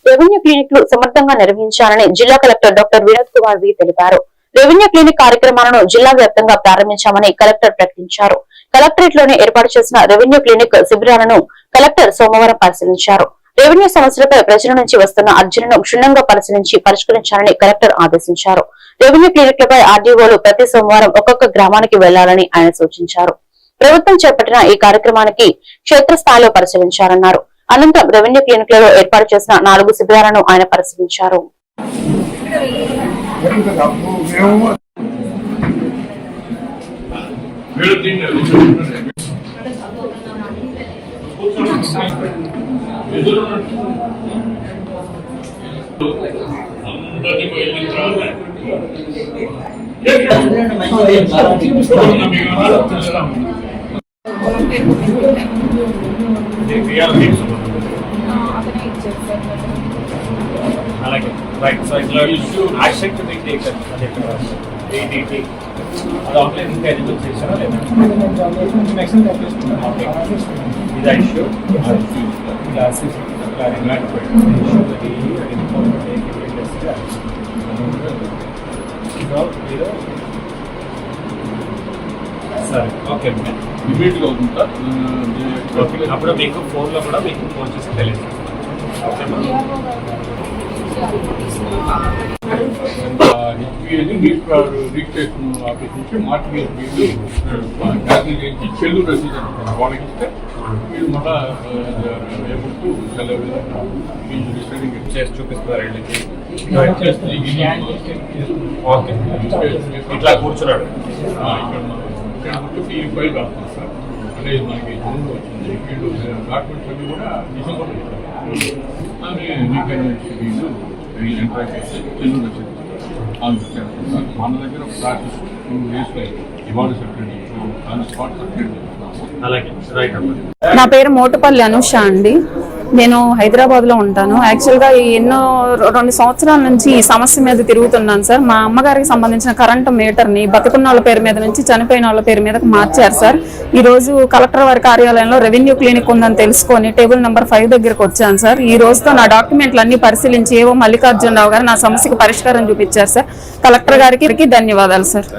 Revenue క్లినిక్లు సమర్థంగా నిర్వహించాలని జిల్లా కలెక్టర్ డాక్టర్ వినోద్ కుమార్ వి తెలిపారు. రెవెన్యూ క్లినిక్ కార్యక్రమాలను జిల్లా వ్యాప్తంగా ప్రారంభించామని కలెక్టర్ ప్రకటించారు. కలెక్టరేట్ లోనే ఏర్పాటు చేసిన రెవెన్యూ క్లినిక్ శిబిరాలను కలెక్టర్ సోమవారం పరిశీలించారు. రెవెన్యూ సమస్యలపై ప్రజల నుంచి వస్తున్న అర్జీలను క్షుణ్ణంగా పరిశీలించి పరిష్కరించాలని కలెక్టర్ ఆదేశించారు. రెవెన్యూ క్లినిక్లపై ఆర్డీఓలు ప్రతి సోమవారం ఒక్కొక్క గ్రామానికి వెళ్లాలని ఆయన సూచించారు. ప్రభుత్వం చేపట్టిన ఈ కార్యక్రమానికి క్షేత్రస్థాయిలో పరిశీలించారన్నారు. అనంతరం రెవెన్యూ క్లినిక్లలో ఏర్పాటు చేసిన 4 శిబిరాలను ఆయన పరిశీలించారు. Right, so it's like action to be taken. ADT. Outline intelligence section. Okay. Is that issue? Classes. Sir, okay. Immediately open sir. Okay. Appudu meeku phone lo kuda meeku phone chesi teliyadu. Okay ma. Registration office నుంచి market వీళ్ళు cancel చేసి చెల్లు రసీదు అంటారు వాళ్ళకి ఇస్తే వీళ్ళు మళ్ళా ఏమంటూ సెలవు చేసి చూపిస్తున్నారు ఓకే ఇట్లా కూర్చున్నాడు ఇక్కడ కూర్చొని ఈ ఫైల్ రాస్తాం సార్ అంటే మనకి జూన్లో వచ్చింది వీళ్ళు డాక్యుమెంట్స్ అవి కూడా డిసెంబర్లో ఇస్తారు వీళ్ళు ఎంటర్ చేసి చెల్లు రసీదు మన దగ్గర ఒక ప్రాక్టీస్ 2 days ఇవాళ సర్టిఫికేట్ ఆన్ స్పాట్ సర్టిఫికేట్. నా పేరు మోటుపల్లి అనుష అండి. నేను హైదరాబాద్ లో ఉంటాను. యాక్చువల్ గా ఎన్నో 2 సంవత్సరాల నుంచి ఈ సమస్య మీద తిరుగుతున్నాను సార్. మా అమ్మగారికి సంబంధించిన కరెంటు మీటర్ ని బతుకున్న వాళ్ళ పేరు మీద నుంచి చనిపోయిన వాళ్ళ పేరు మీదకి మార్చారు సార్. ఈ రోజు కలెక్టర్ వారి కార్యాలయంలో రెవెన్యూ క్లినిక్ ఉందని తెలుసుకొని టేబుల్ నెంబర్ 5 దగ్గరకు వచ్చాను సార్. ఈ రోజుతో నా డాక్యుమెంట్లు అన్ని పరిశీలించి ఏవో మల్లికార్జునరావు గారు నా సమస్యకు పరిష్కారం చూపించారు సార్. కలెక్టర్ గారికి ధన్యవాదాలు సార్.